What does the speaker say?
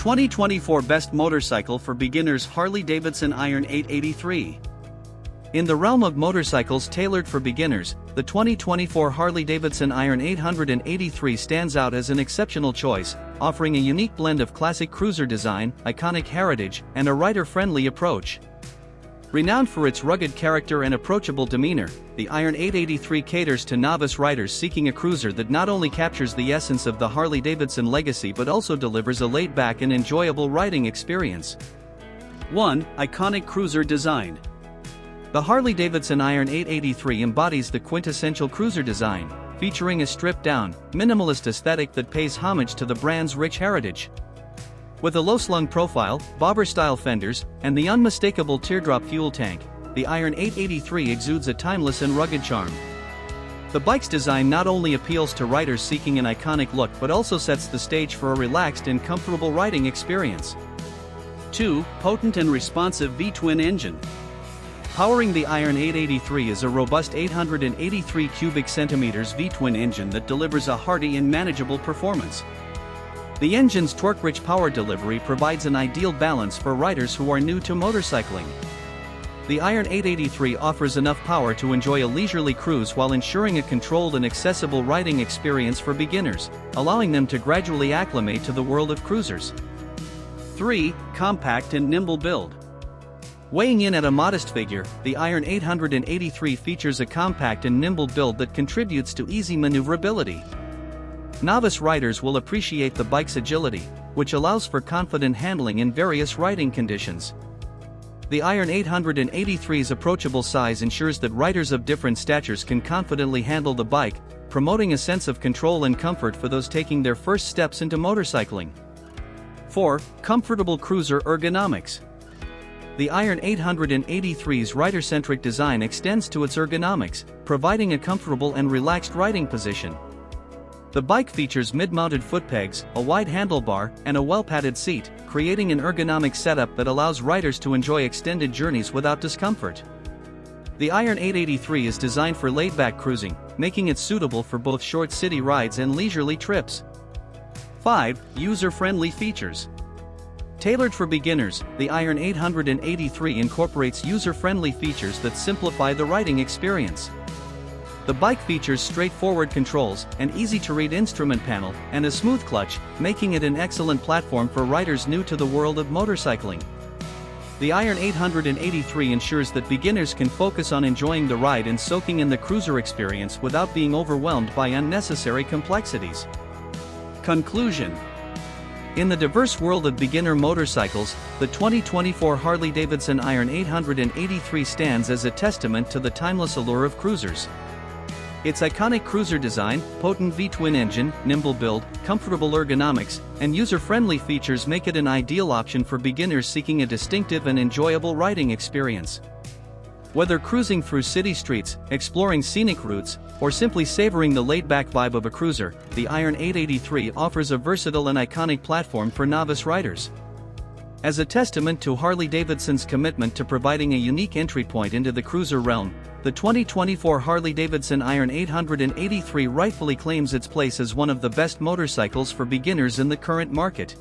2024 Best Motorcycle for Beginners Harley Davidson Iron 883. In the realm of motorcycles tailored for beginners, the 2024 Harley Davidson Iron 883 stands out as an exceptional choice, offering a unique blend of classic cruiser design, iconic heritage, and a rider-friendly approach. Renowned for its rugged character and approachable demeanor, the Iron 883 caters to novice riders seeking a cruiser that not only captures the essence of the Harley-Davidson legacy but also delivers a laid-back and enjoyable riding experience. 1. Iconic cruiser design. The Harley-Davidson Iron 883 embodies the quintessential cruiser design, featuring a stripped-down, minimalist aesthetic that pays homage to the brand's rich heritage. With a low-slung profile, bobber-style fenders, and the unmistakable teardrop fuel tank, the Iron 883 exudes a timeless and rugged charm. The bike's design not only appeals to riders seeking an iconic look but also sets the stage for a relaxed and comfortable riding experience. 2. Potent and responsive V-twin engine. Powering the Iron 883 is a robust 883 cubic centimeters V-twin engine that delivers a hearty and manageable performance. The engine's torque-rich power delivery provides an ideal balance for riders who are new to motorcycling. The Iron 883 offers enough power to enjoy a leisurely cruise while ensuring a controlled and accessible riding experience for beginners, allowing them to gradually acclimate to the world of cruisers. 3. Compact and nimble build. Weighing in at a modest figure, the Iron 883 features a compact and nimble build that contributes to easy maneuverability. Novice riders will appreciate the bike's agility, which allows for confident handling in various riding conditions. The Iron 883's approachable size ensures that riders of different statures can confidently handle the bike, promoting a sense of control and comfort for those taking their first steps into motorcycling. 4. Comfortable cruiser ergonomics. The Iron 883's rider-centric design extends to its ergonomics, providing a comfortable and relaxed riding position. The bike features mid-mounted foot pegs, a wide handlebar, and a well-padded seat, creating an ergonomic setup that allows riders to enjoy extended journeys without discomfort. The Iron 883 is designed for laid-back cruising, making it suitable for both short city rides and leisurely trips. 5. User-friendly features. Tailored for beginners, the Iron 883 incorporates user-friendly features that simplify the riding experience. The bike features straightforward controls, an easy-to-read instrument panel, and a smooth clutch, making it an excellent platform for riders new to the world of motorcycling. The Iron 883 ensures that beginners can focus on enjoying the ride and soaking in the cruiser experience without being overwhelmed by unnecessary complexities. Conclusion. In the diverse world of beginner motorcycles, the 2024 Harley Davidson Iron 883 stands as a testament to the timeless allure of cruisers. Its iconic cruiser design, potent V-twin engine, nimble build, comfortable ergonomics, and user-friendly features make it an ideal option for beginners seeking a distinctive and enjoyable riding experience. Whether cruising through city streets, exploring scenic routes, or simply savoring the laid-back vibe of a cruiser, the Iron 883 offers a versatile and iconic platform for novice riders. As a testament to Harley-Davidson's commitment to providing a unique entry point into the cruiser realm, the 2024 Harley-Davidson Iron 883 rightfully claims its place as one of the best motorcycles for beginners in the current market.